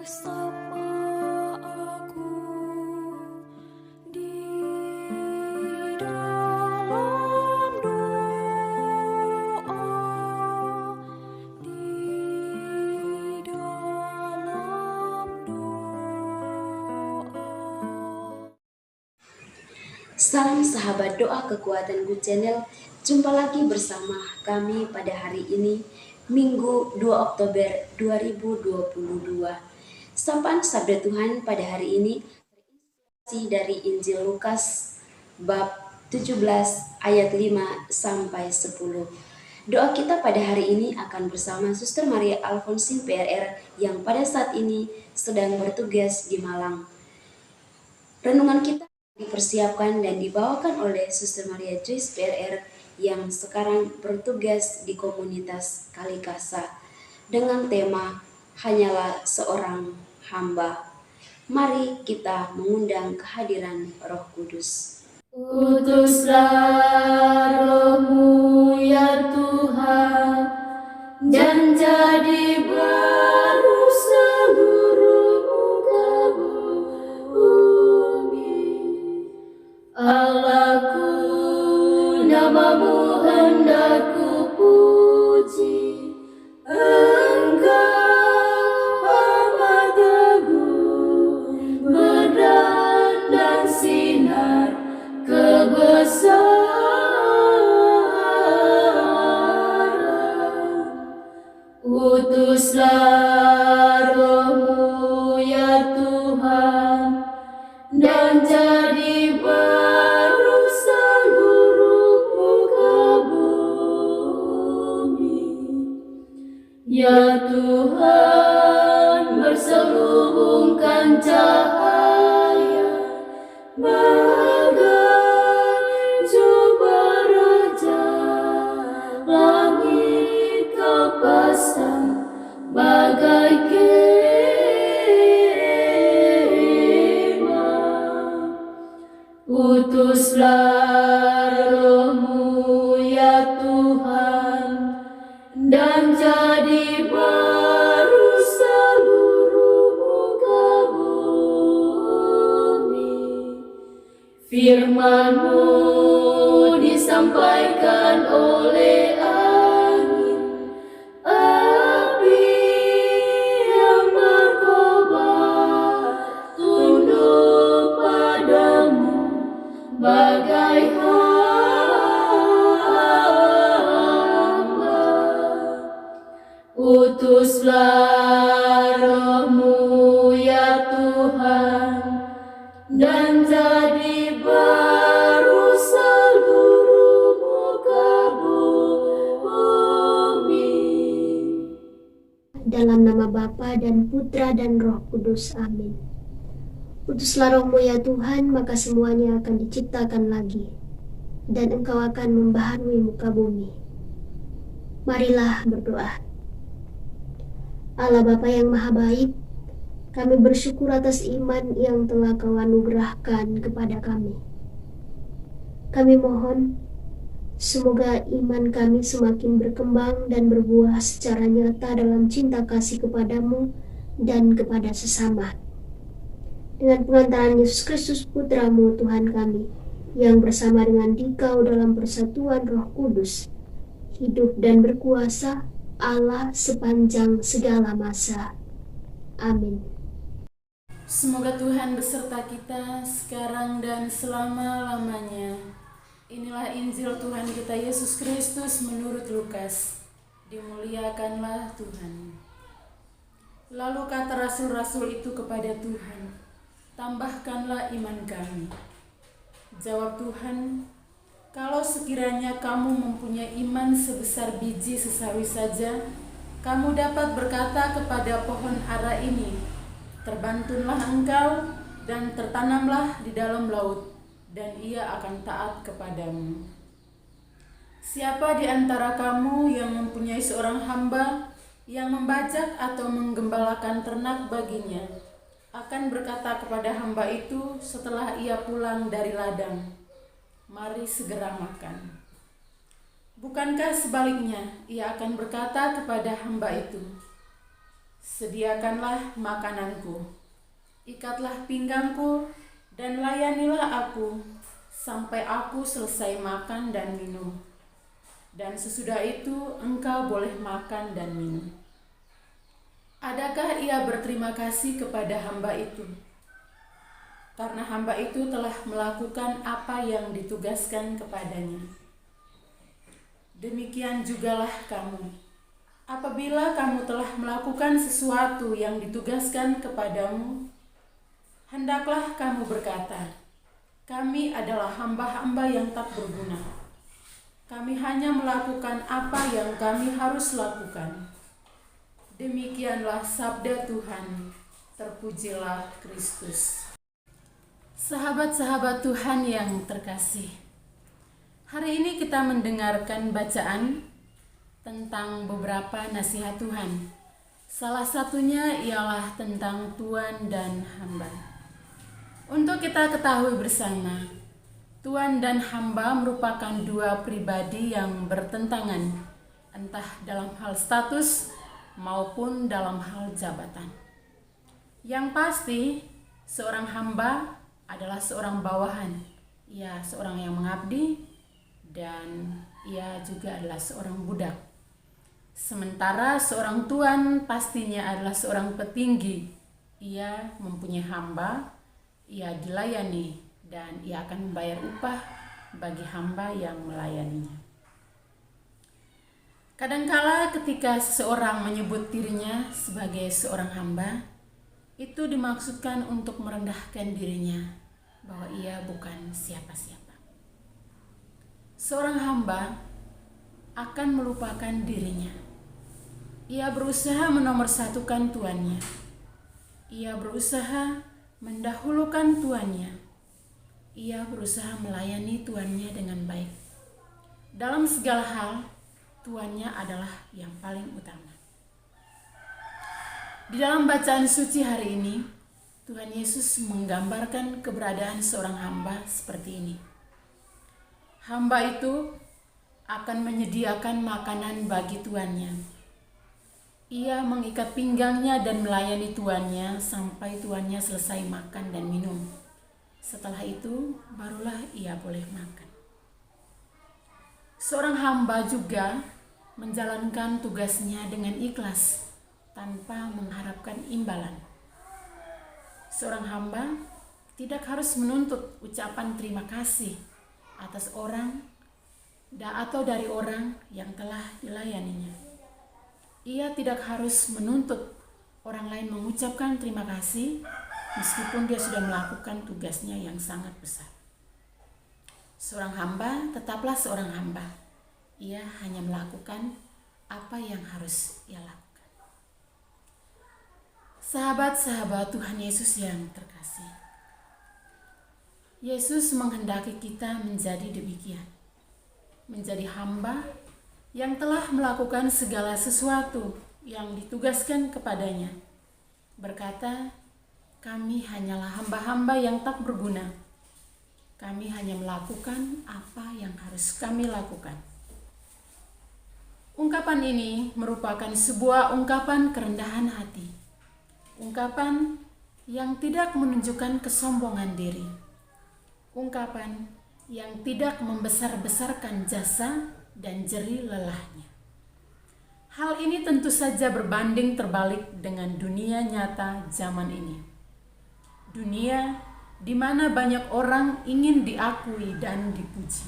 Bersama aku di dalam doa, di dalam doa. Salam sahabat doa kekuatan Good Channel. Jumpa lagi bersama kami pada hari ini, Minggu 2 Oktober 2022. Sapaan Sabda Tuhan pada hari ini terinspirasi dari Injil Lukas bab 17 ayat 5 sampai 10. Doa kita pada hari ini akan bersama Suster Maria Alfonsin PRR yang pada saat ini sedang bertugas di Malang. Renungan kita dipersiapkan dan dibawakan oleh Suster Maria Joyce PRR yang sekarang bertugas di komunitas Kalikasa dengan tema Hanyalah Seorang Hamba. Mari kita mengundang kehadiran Roh Kudus. Utuslah Roh-Mu ya Tuhan, dan jadi baru seluruh muka bumi. Allahku, nama-Mu hendak ku puji. Engkau amat teguh, berdan dan sinar kebesaran. Utuslah Roh-Mu ya Tuhan, dan jadi baru seluruh muka bumi. Ya Tuhan, berselubungkan cahaya bagai jubah raja, langit Kau pasang bagai kemah. Utuslah Roh-Mu ya Tuhan, dan jadi baru seluruh muka bumi. Firman-Mu disampaikan oleh angin, api yang berkobar, tunduk padamu bagai hamba. Utuslah Roh-Mu ya Tuhan, dan jadi baru seluruh muka bumi. Dalam nama Bapa dan Putra dan Roh Kudus. Amin. Utuslah Roh-Mu ya Tuhan, maka semuanya akan diciptakan lagi, dan Engkau akan membaharui muka bumi. Marilah berdoa. Allah Bapa yang Maha Baik, kami bersyukur atas iman yang telah Kau anugerahkan kepada kami. Kami mohon, semoga iman kami semakin berkembang dan berbuah secara nyata dalam cinta kasih kepadamu dan kepada sesama. Dengan pengantaran Yesus Kristus Putra-Mu Tuhan kami, yang bersama dengan Dikau dalam persatuan Roh Kudus, hidup dan berkuasa Allah sepanjang segala masa. Amin. Semoga Tuhan beserta kita sekarang dan selama-lamanya. Inilah Injil Tuhan kita Yesus Kristus menurut Lukas. Dimuliakanlah Tuhan. Lalu kata rasul-rasul itu kepada Tuhan, tambahkanlah iman kami. Jawab Tuhan, kalau sekiranya kamu mempunyai iman sebesar biji sesawi saja, kamu dapat berkata kepada pohon ara ini, terbantunlah engkau dan tertanamlah di dalam laut, dan ia akan taat kepadamu. Siapa di antara kamu yang mempunyai seorang hamba yang membajak atau menggembalakan ternak baginya, akan berkata kepada hamba itu setelah ia pulang dari ladang, mari segera makan. Bukankah sebaliknya ia akan berkata kepada hamba itu, Sediakanlah makananku, ikatlah pinggangku, dan layanilah aku sampai aku selesai makan dan minum. Dan sesudah itu engkau boleh makan dan minum. Adakah ia berterima kasih kepada hamba itu? Karena hamba itu telah melakukan apa yang ditugaskan kepadanya. Demikian jugalah kamu. Apabila kamu telah melakukan sesuatu yang ditugaskan kepadamu, hendaklah kamu berkata, "Kami adalah hamba-hamba yang tak berguna. Kami hanya melakukan apa yang kami harus lakukan." Demikianlah sabda Tuhan. Terpujilah Kristus. Sahabat-sahabat Tuhan yang terkasih, hari ini kita mendengarkan bacaan tentang beberapa nasihat Tuhan. Salah satunya ialah tentang tuan dan hamba. Untuk kita ketahui bersama, tuan dan hamba merupakan dua pribadi yang bertentangan, entah dalam hal status maupun dalam hal jabatan. Yang pasti, seorang hamba adalah seorang bawahan. Ia seorang yang mengabdi dan ia juga adalah seorang budak. Sementara seorang tuan pastinya adalah seorang petinggi. Ia mempunyai hamba, ia dilayani, dan ia akan membayar upah bagi hamba yang melayaninya. Kadangkala ketika seseorang menyebut dirinya sebagai seorang hamba, itu dimaksudkan untuk merendahkan dirinya, bahwa ia bukan siapa-siapa. Seorang hamba akan melupakan dirinya. Ia berusaha menomorsatukan tuannya. Ia berusaha mendahulukan tuannya. Ia berusaha melayani tuannya dengan baik. Dalam segala hal, tuannya adalah yang paling utama. Di dalam bacaan suci hari ini, Tuhan Yesus menggambarkan keberadaan seorang hamba seperti ini. Hamba itu akan menyediakan makanan bagi tuannya. Ia mengikat pinggangnya dan melayani tuannya sampai tuannya selesai makan dan minum. Setelah itu, barulah ia boleh makan. Seorang hamba juga menjalankan tugasnya dengan ikhlas, tanpa mengharapkan imbalan. Seorang hamba tidak harus menuntut ucapan terima kasih atas orang atau dari orang yang telah dilayaninya. Ia tidak harus menuntut orang lain mengucapkan terima kasih meskipun dia sudah melakukan tugasnya yang sangat besar. Seorang hamba tetaplah seorang hamba. Ia hanya melakukan apa yang harus ia lakukan. Sahabat-sahabat Tuhan Yesus yang terkasih, Yesus menghendaki kita menjadi demikian. Menjadi hamba yang telah melakukan segala sesuatu yang ditugaskan kepadanya. Berkata, kami hanyalah hamba-hamba yang tak berguna. Kami hanya melakukan apa yang harus kami lakukan. Ungkapan ini merupakan sebuah ungkapan kerendahan hati. Ungkapan yang tidak menunjukkan kesombongan diri. Ungkapan yang tidak membesar-besarkan jasa dan jerih lelahnya. Hal ini tentu saja berbanding terbalik dengan dunia nyata zaman ini. Dunia di mana banyak orang ingin diakui dan dipuji.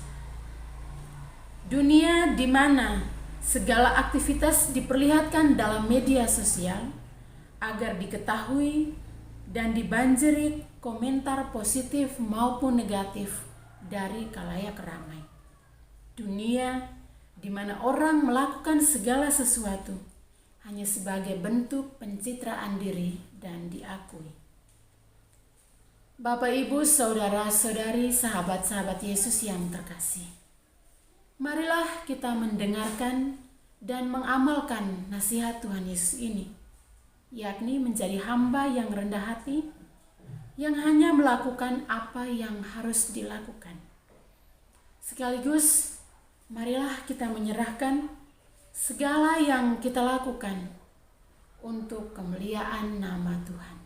Dunia di mana segala aktivitas diperlihatkan dalam media sosial agar diketahui dan dibanjiri komentar positif maupun negatif dari khalayak ramai. Dunia di mana orang melakukan segala sesuatu hanya sebagai bentuk pencitraan diri dan diakui. Bapak, Ibu, saudara-saudari, sahabat-sahabat Yesus yang terkasih, marilah kita mendengarkan dan mengamalkan nasihat Tuhan Yesus ini, yakni menjadi hamba yang rendah hati, yang hanya melakukan apa yang harus dilakukan. Sekaligus, marilah kita menyerahkan segala yang kita lakukan untuk kemuliaan nama Tuhan.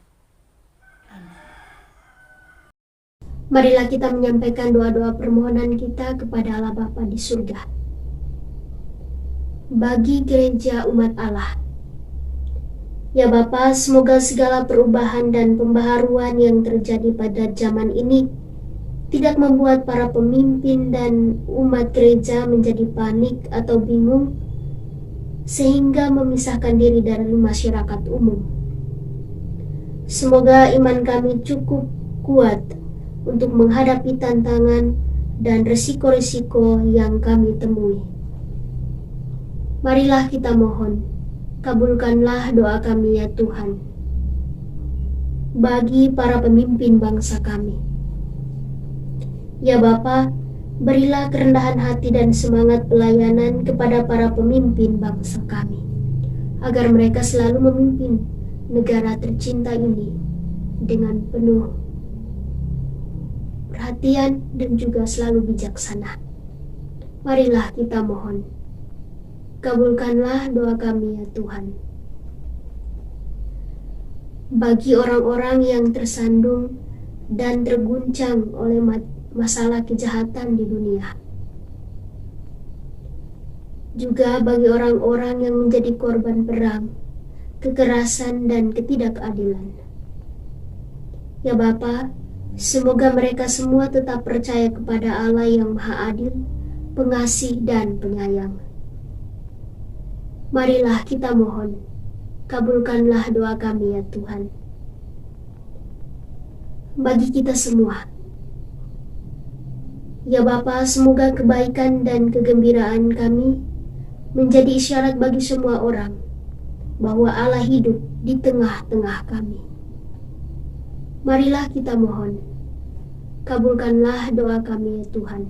Amin. Marilah kita menyampaikan doa-doa permohonan kita kepada Allah Bapa di surga. Bagi gereja umat Allah. Ya Bapa, semoga segala perubahan dan pembaharuan yang terjadi pada zaman ini tidak membuat para pemimpin dan umat gereja menjadi panik atau bingung sehingga memisahkan diri dari masyarakat umum. Semoga iman kami cukup kuat untuk menghadapi tantangan dan risiko-risiko yang kami temui. Marilah kita mohon, kabulkanlah doa kami ya Tuhan. Bagi para pemimpin bangsa kami. Ya Bapa, berilah kerendahan hati dan semangat pelayanan kepada para pemimpin bangsa kami, agar mereka selalu memimpin negara tercinta ini dengan penuh perhatian dan juga selalu bijaksana. Marilah kita mohon, kabulkanlah doa kami ya Tuhan. Bagi orang-orang yang tersandung dan terguncang oleh masalah kejahatan di dunia, juga bagi orang-orang yang menjadi korban perang, kekerasan dan ketidakadilan. Ya Bapa, semoga mereka semua tetap percaya kepada Allah yang Maha Adil, Pengasih dan Penyayang. Marilah kita mohon, kabulkanlah doa kami ya Tuhan. Bagi kita semua, ya Bapa, semoga kebaikan dan kegembiraan kami menjadi isyarat bagi semua orang bahwa Allah hidup di tengah-tengah kami. Marilah kita mohon, kabulkanlah doa kami ya Tuhan.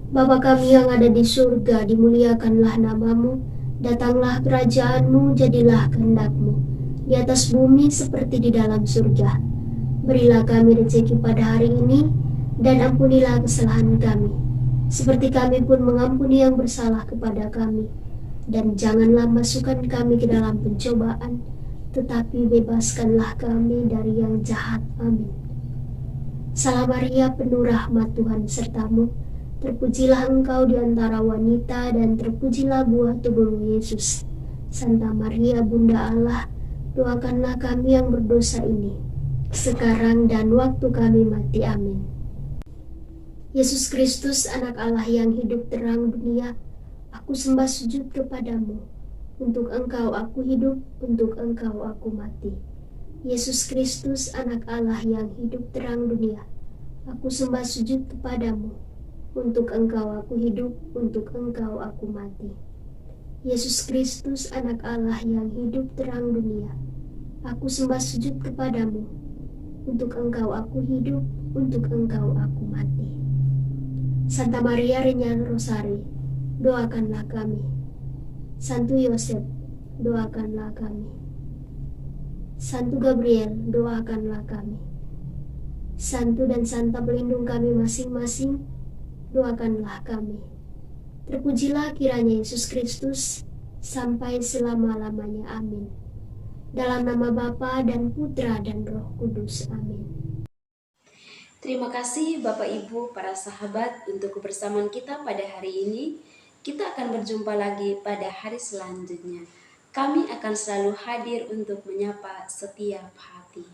Bapa kami yang ada di surga, dimuliakanlah namamu, datanglah kerajaanmu, jadilah kehendak-mu, di atas bumi seperti di dalam surga. Berilah kami rezeki pada hari ini, dan ampunilah kesalahan kami, seperti kami pun mengampuni yang bersalah kepada kami. Dan janganlah masukkan kami ke dalam pencobaan, tetapi bebaskanlah kami dari yang jahat. Amin. Salam Maria, penuh rahmat, Tuhan sertamu. Terpujilah engkau di antara wanita, dan terpujilah buah tubuhmu Yesus. Santa Maria, Bunda Allah, doakanlah kami yang berdosa ini, sekarang dan waktu kami mati. Amin. Yesus Kristus, anak Allah yang hidup terang dunia, aku sembah sujud kepadamu. Untuk engkau aku hidup, untuk engkau aku mati. Yesus Kristus, anak Allah yang hidup terang dunia, aku sembah sujud kepadamu. Untuk engkau aku hidup, untuk engkau aku mati. Yesus Kristus, anak Allah yang hidup terang dunia, aku sembah sujud kepadamu. Untuk engkau aku hidup, untuk engkau aku mati. Santa Maria Regnal Rosari, doakanlah kami. Santo Yosef, doakanlah kami. Santo Gabriel, doakanlah kami. Santo dan Santa pelindung kami masing-masing, doakanlah kami. Terpujilah kiranya Yesus Kristus sampai selama-lamanya. Amin. Dalam nama Bapa dan Putra dan Roh Kudus. Amin. Terima kasih Bapak Ibu, para sahabat, untuk kebersamaan kita pada hari ini. Kita akan berjumpa lagi pada hari selanjutnya. Kami akan selalu hadir untuk menyapa setiap hati.